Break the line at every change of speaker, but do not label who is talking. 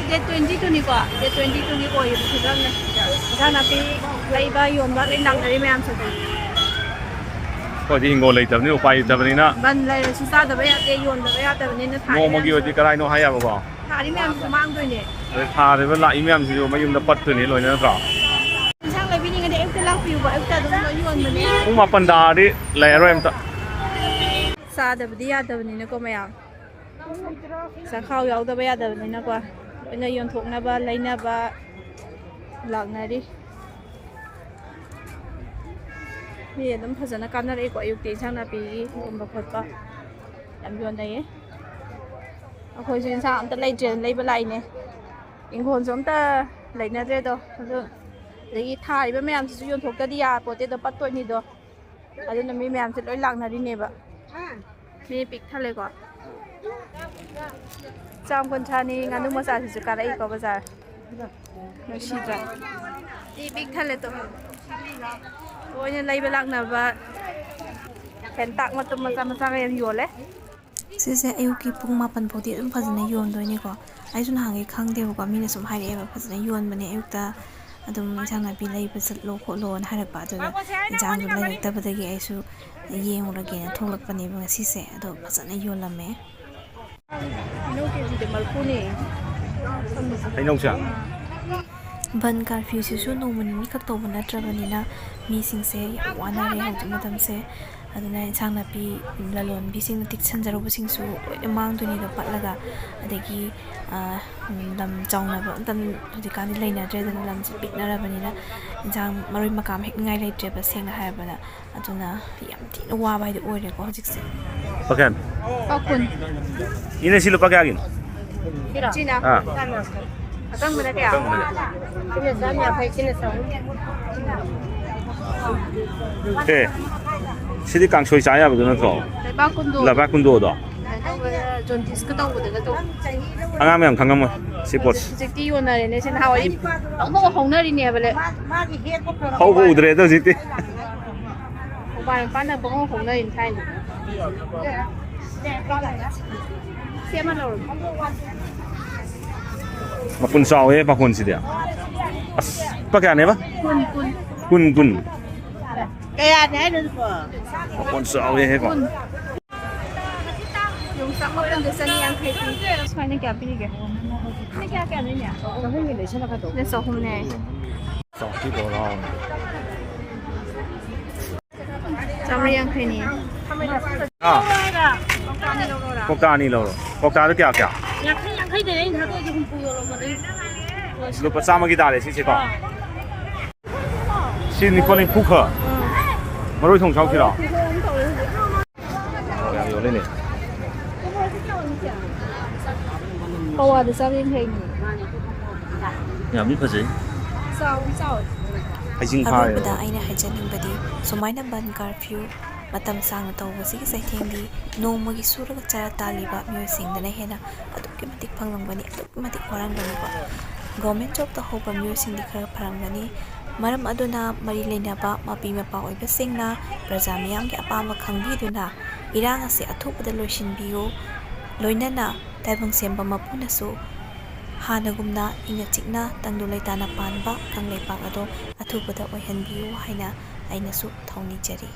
date 22니까 date 22니 거의 그다음에 자나비 레이바 연바 레낭들이 매암서도
거기 인고 레이터니 오빠이 잡으니나
반 레이 시사도 야데 연도 야데니는 다
노모기 어디 가라이노 하야 봐봐
다리 매암서 망도네
다들 라 이면서 마윤다 빠트니 로이나라
인상 레비닝에 엑텔랑 피우고 엑텔도 연문네
ung mapandari lero em ta
사다브디 야다브니는 거 매암 사카우 야우다바 야다브니나 거 오늘 연톡나바 레이나바 락나리 미 ꯑꯗꯨꯝ ꯐꯖꯅ ꯀꯥꯟꯅꯔꯛꯏꯀꯣ ꯑꯌꯨꯛꯇꯤ ꯏꯟꯁꯥꯡ ꯅꯥꯄꯤꯒꯨꯝꯕ ꯈꯣꯠꯄ ꯌꯥꯝ ꯌꯣꯟꯅꯩꯌꯦ ꯑꯩꯈꯣꯏꯁꯨ ꯏꯟꯁꯥꯡ ꯑꯝꯇ ꯂꯩꯇ꯭ꯔꯦꯅ ꯂꯩꯕ ꯂꯥꯛꯏꯅꯦ ꯏꯪꯈꯣꯜꯁꯨ ꯑꯝꯇ ꯂꯩꯅꯗ꯭ꯔꯦꯗꯣ ꯑꯗꯨ ꯑꯗꯒꯤ ꯊꯥꯔꯤꯕ ꯃꯌꯥꯝꯁꯤꯁꯨ ꯌꯣꯟꯊꯣꯛꯇꯗꯤ ꯌꯥꯄꯣꯠꯇꯦꯗꯣ ꯄꯠꯇꯣꯏꯅꯤꯗꯣ ꯑꯗꯨꯅ ꯃꯤ ꯃꯌꯥꯝꯁꯦ ꯂꯣꯏ ꯂꯥꯛꯅꯔꯤꯅꯦꯕ ꯃꯤ ꯄꯤꯛ ꯊꯜꯂꯦꯀꯣ ꯆꯥꯝ ꯀꯨꯟꯊ꯭ꯔꯥꯅꯤ ꯉꯥꯅꯨ ꯃꯆꯥꯁꯤꯁꯨ ꯀꯥꯔꯛꯏꯀꯣ ꯕꯖꯥꯔ ꯅꯨꯡꯁꯤꯗ꯭ꯔꯥ ꯃꯤ ꯄꯤꯛ ꯊꯜꯂꯦ ꯇꯣ ꯂꯣꯏꯅ ꯂꯩꯕ ꯂꯥꯛꯅꯕ ꯍꯦꯟꯇꯥꯛ ꯃꯇꯨꯝ ꯃꯆꯥ ꯃꯆꯥꯒ ꯌꯥꯝ ꯌꯣꯜꯂꯦ
ꯁꯤꯁꯦ ꯑꯌꯨꯛꯀꯤ ꯄꯨꯡ 8 ꯐꯥꯎꯗꯤ ꯑꯗꯨꯝ ꯐꯖꯅ ꯌꯣꯟꯗꯣꯏꯅꯤꯀꯣ ꯑꯩꯁꯨ ꯅꯍꯥꯟꯒꯩ ꯈꯪꯗꯦꯕꯀꯣ ꯃꯤꯅ ꯁꯨꯝ ꯍꯥꯏꯔꯛꯑꯦꯕ ꯐꯖꯅ ꯌꯣꯟꯕꯅꯦ ꯑꯌꯨꯛꯇ ꯑꯗꯨꯝ ꯏꯟꯁꯥꯡ ꯅꯥꯄꯤ ꯂꯩꯕ ꯆꯠꯂꯣ ꯈꯣꯠꯂꯣꯅ ꯍꯥꯏꯔꯛꯄ ꯑꯗꯨꯗ ꯏꯟꯁꯥꯡꯗꯣ ꯂꯩꯔꯛꯇꯕꯗꯒꯤ ꯑꯩꯁꯨ ꯌꯦꯡꯉꯨꯔꯒꯦꯅ ꯊꯣꯛꯂꯛꯄꯅꯦꯕ ꯉꯁꯤꯁꯦ ꯑꯗꯣ ꯐꯖꯅ ꯌꯣꯜꯂꯝꯃꯦ
ꯍꯩꯅꯧ ꯀꯦꯖꯤꯗ ꯃꯔꯐꯨꯅꯦ
ꯍꯩꯅꯧꯁꯦ
ꯕꯟ ꯀꯥꯔꯐ꯭ꯌꯨꯁꯤꯁꯨ ꯅꯣꯡꯃ ꯅꯤꯅꯤ ꯈꯛ ꯇꯧꯕ ꯅꯠꯇ꯭ꯔꯕꯅꯤꯅ ꯃꯤꯁꯤꯡꯁꯦ ꯌꯥꯝ ꯋꯥꯅꯔꯦ ꯍꯧꯖꯤꯛ ꯃꯇꯝꯁꯦ ꯑꯗꯨꯅ ꯏꯟꯁꯥꯡ ꯅꯥꯄꯤ ꯂꯂꯣꯟꯕꯤꯁꯤꯡꯅ ꯇꯤꯛꯁꯟꯖꯔꯨꯕꯁꯤꯡꯁꯨ ꯂꯣꯏꯅ ꯃꯥꯡꯗꯣꯏꯅꯤꯗꯣ ꯄꯠꯂꯒ ꯑꯗꯒꯤ ꯂꯝ ꯆꯥꯎꯅꯕ ꯑꯝꯇ ꯍꯧꯖꯤꯛꯀꯥꯟꯗꯤ ꯂꯩꯅꯗ꯭ꯔꯦꯗꯅ ꯂꯝꯁꯦ ꯄꯤꯛꯅꯔꯕꯅꯤ나 ꯏꯟꯁꯥꯡ ꯃꯔꯣꯏ ꯃꯀꯥꯝ ꯍꯦꯛꯅꯤꯡꯉꯥꯏ ꯂꯩꯇ꯭ꯔꯦꯕ ꯁꯦꯡꯅ ꯍꯥꯏꯔꯕꯗ ꯑꯗꯨꯅ ꯌꯥꯝ ꯊꯤꯅ ꯋꯥꯕ ꯍꯥꯏꯗꯣ ꯑꯣꯏꯔꯦꯀꯣ ꯍꯧꯖꯤꯛꯁꯦ
Pakan
ꯄꯥꯈꯨꯟ
ini silo pagagin
China
ah
ꯑꯀꯪꯕꯅ ꯀꯌꯥ ꯁꯤꯅ ꯆꯥꯝ ꯌꯥꯡꯈꯩ ꯁꯤꯅ ꯆꯍꯨꯝ
eh sidi kangsoi cha ya bdo natro
ꯂꯩꯕꯥꯛ ꯀꯨꯟꯗꯣ
laba kundo do
ꯖꯣꯟꯇꯤꯁꯀ ꯇꯧꯕꯗꯒ ꯇꯧ
angam yam khangam si pot
ꯍꯧꯖꯤꯛꯇꯤ ꯌꯣꯟꯅꯔꯦꯅꯦ ꯁꯤ ꯅꯍꯥꯟꯋꯥꯏ ꯄꯪꯍꯧ ꯍꯧꯅꯔꯤꯅꯦꯕ
hau bu udre do jiti
ꯃꯄꯥꯟ ꯃꯄꯥꯟꯗ ꯄꯪꯍꯧ ꯍꯧꯅꯔꯤꯅꯤ ꯊꯥꯏꯅ ꯁꯤ ꯑꯃ ꯂꯧꯔꯣ
mapun sawe pakun si dia as pakai ane ba kun
ꯀꯌꯥꯅꯦ ꯍꯥꯏꯅꯣ
mapun sawe he ko
ꯌꯣꯡꯆꯥꯛ ꯃꯄꯨꯟꯗ 150 ꯄꯤ ꯁꯨꯃꯥꯏꯅ ꯀꯌꯥ ꯄꯤꯔꯤꯒꯦ ꯁꯤꯅ ꯀꯌꯥ ꯅꯣꯏꯅꯦ ꯆꯍꯨꯝꯒꯤ ꯂꯩꯁꯜꯂꯒ ꯁꯤꯅ ꯆꯍꯨꯝꯅꯦ
sakti do ra
150ꯅꯤ
ah kokta ani lo kokta do kya kya
ꯌꯥꯡꯈꯩꯗꯅꯦ ꯑꯩꯅ ꯊꯥꯗꯣꯛꯏꯁꯦ ꯍꯨꯝꯐꯨ ꯌꯧꯔꯝꯃꯗꯤ
lupa sama gi dale si se ko si ni ko ni pukha maroi thong chau ki ra ya yo le ne
ꯄꯋꯥꯗ 150ꯅꯤ
ya mi phajai
ꯆꯥꯎ
hajing kha
ꯑꯔꯣꯏꯕꯗ ꯑꯩꯅ ꯍꯥꯏꯖꯅꯤꯡꯕꯗꯤ ꯁꯨꯃꯥꯏꯅ ꯕꯟ curfew ꯃꯇꯝ ꯁꯥꯡꯅ ꯇꯧꯕꯁꯤꯒꯤ ꯆꯩꯊꯦꯡꯗꯤ ꯅꯣꯡꯃꯒꯤ ꯁꯨꯔꯒ ꯆꯔꯥ ꯇꯥꯜꯂꯤꯕ ꯃꯤꯑꯣꯏꯁꯤꯡꯗꯅ ꯍꯦꯟꯅ ꯑꯗꯨꯛꯀꯤ ꯃꯇꯤꯛ ꯐꯪꯂꯝꯒꯅꯤ ꯑꯗꯨꯛꯀꯤ ꯃꯇꯤꯛ ꯋꯥꯔꯝꯒꯅꯤꯀꯣ ꯒꯣꯔꯃꯦꯟ ꯖꯣꯕ ꯇꯧꯍꯧꯕ ꯃꯤꯑꯣꯏꯁꯤꯡꯗꯤ ꯈꯔ ꯐꯔꯝꯒꯅꯤ ꯃꯔꯝ ꯑꯗꯨꯅ ꯃꯔꯤ ꯂꯩꯅꯕ ꯃꯄꯤ ꯃꯄꯥ ꯑꯣꯏꯕꯁꯤꯡꯅ ꯄ꯭ꯔꯖꯥ ꯃꯤꯌꯥꯝꯒꯤ ꯑꯄꯥꯝꯕ ꯈꯪꯕꯤꯗꯨꯅ ꯏꯔꯥꯡ ꯑꯁꯤ ꯑꯊꯨꯕꯗ ꯂꯣꯏꯁꯤꯟꯕꯤꯌꯨ ꯂꯣꯏꯅꯅ ꯇꯥꯏꯕꯪ ꯁꯦꯝꯕ ꯃꯄꯨꯅꯁꯨ ꯍꯥꯟꯅꯒꯨꯝꯅ ꯏꯪꯅ ꯆꯤꯛꯅ ꯇꯪꯗꯨ ꯂꯩꯇꯥꯅ ꯄꯥꯟꯕ ꯀꯪꯂꯩꯄꯥꯛ ꯑꯗꯣ ꯑꯊꯨꯕꯗ ꯑꯣꯏꯍꯟꯕꯤꯌꯨ ꯍꯥꯏꯅ ꯑꯩꯅꯁꯨ ꯊꯧꯅꯤꯖꯔꯤ